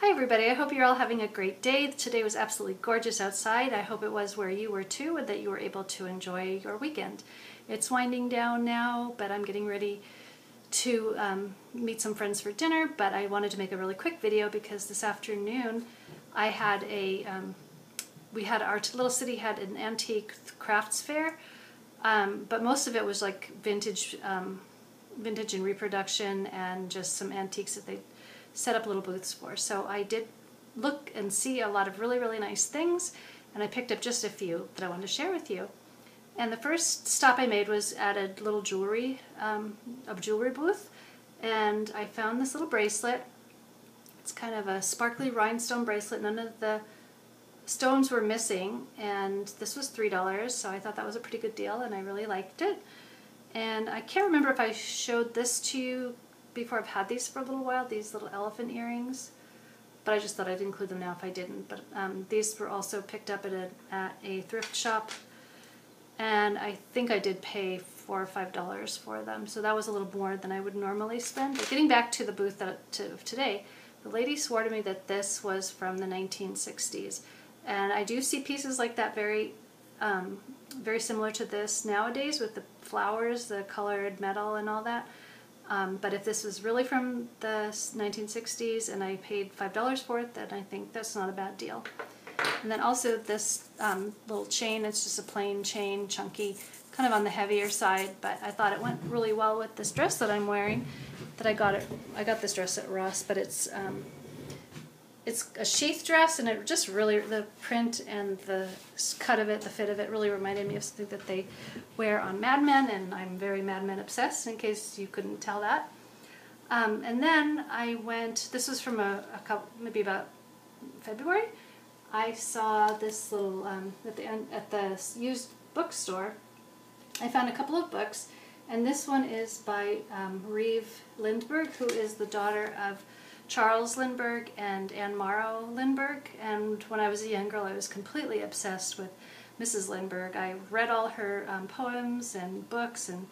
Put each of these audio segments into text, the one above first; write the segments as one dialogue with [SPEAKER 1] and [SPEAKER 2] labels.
[SPEAKER 1] Hi everybody, I hope you're all having a great day. Today was absolutely gorgeous outside. I hope it was where you were too and that you were able to enjoy your weekend. It's winding down now, but I'm getting ready to meet some friends for dinner, but I wanted to make a really quick video because this afternoon I had our little city had an antique crafts fair, but most of it was like vintage and reproduction and just some antiques that they set up little booths for. So I did look and see a lot of really, really nice things, and I picked up just a few that I wanted to share with you. And the first stop I made was at a little jewelry booth, and I found this little bracelet. It's kind of a sparkly rhinestone bracelet. None of the stones were missing, and this was $3, so I thought that was a pretty good deal, and I really liked it. And I can't remember if I showed this to you before. I've had these for a little while, these little elephant earrings, but I just thought I'd include them now if I didn't. But these were also picked up at a thrift shop, and I think I did pay $4 or $5 for them, so that was a little more than I would normally spend. But getting back to the booth of today, the lady swore to me that this was from the 1960s, and I do see pieces like that very similar to this nowadays with the flowers, the colored metal and all that. But if this was really from the 1960s and I paid $5 for it, then I think that's not a bad deal. And then also this little chain, it's just a plain chain, chunky, kind of on the heavier side, but I thought it went really well with this dress that I'm wearing. I got this dress at Ross, but it's a sheath dress, and it just really, the print and the cut of it, the fit of it really reminded me of something that they wear on Mad Men, and I'm very Mad Men obsessed, in case you couldn't tell that. And then I went, this was from a couple, maybe about February, I saw this little, at the used bookstore, I found a couple of books, and this one is by Reeve Lindbergh, who is the daughter of Charles Lindbergh and Anne Morrow Lindbergh, and when I was a young girl I was completely obsessed with Mrs. Lindbergh. I read all her poems and books and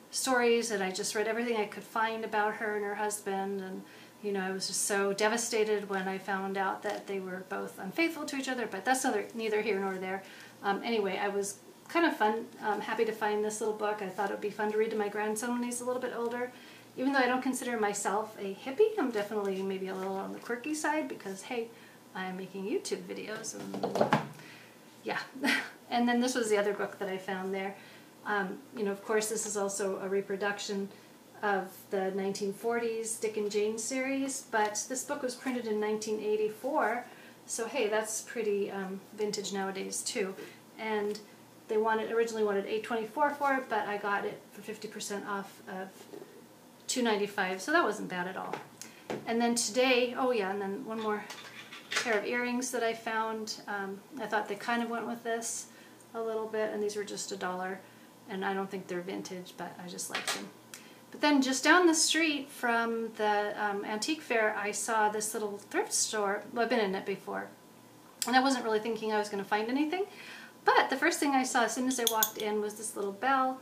[SPEAKER 1] stories, and I just read everything I could find about her and her husband, and you know, I was just so devastated when I found out that they were both unfaithful to each other, but that's neither here nor there. Anyway, I was kind of happy to find this little book. I thought it would be fun to read to my grandson when he's a little bit older. Even though I don't consider myself a hippie, I'm definitely maybe a little on the quirky side because, hey, I'm making YouTube videos, and yeah. And then this was the other book that I found there. You know, of course, this is also a reproduction of the 1940s Dick and Jane series, but this book was printed in 1984, so hey, that's pretty vintage nowadays too. And they originally wanted $8.24 for it, but I got it for 50% off of $2.95, so that wasn't bad at all. And then today, oh yeah, and then one more pair of earrings that I found. I thought they kind of went with this a little bit, and these were just $1, and I don't think they're vintage, but I just liked them. But then just down the street from the antique fair, I saw this little thrift store. Well, I've been in it before, and I wasn't really thinking I was going to find anything, but the first thing I saw as soon as I walked in was this little bell,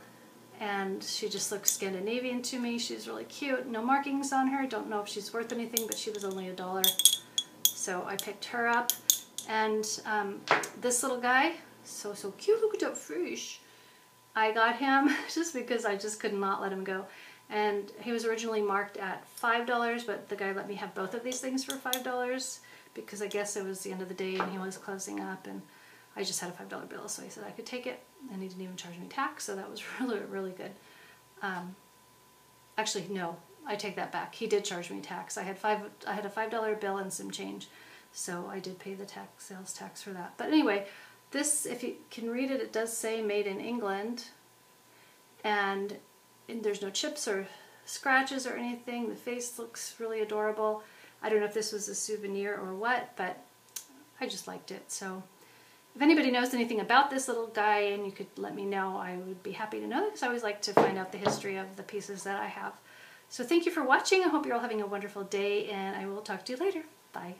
[SPEAKER 1] and she just looked Scandinavian to me. She's really cute. No markings on her. Don't know if she's worth anything, but she was only $1. So I picked her up. And this little guy, so cute, look at that fish. I got him just because I just could not let him go. And he was originally marked at $5, but the guy let me have both of these things for $5 because I guess it was the end of the day and he was closing up, and I just had a $5 bill, so I said I could take it, and he didn't even charge me tax, so that was really, really good. Actually, no, I take that back. He did charge me tax. I had a $5 bill and some change, so I did pay the sales tax for that. But anyway, this, if you can read it, it does say Made in England, and there's no chips or scratches or anything. The face looks really adorable. I don't know if this was a souvenir or what, but I just liked it, so if anybody knows anything about this little guy and you could let me know, I would be happy to know, because I always like to find out the history of the pieces that I have. So thank you for watching. I hope you're all having a wonderful day, and I will talk to you later. Bye.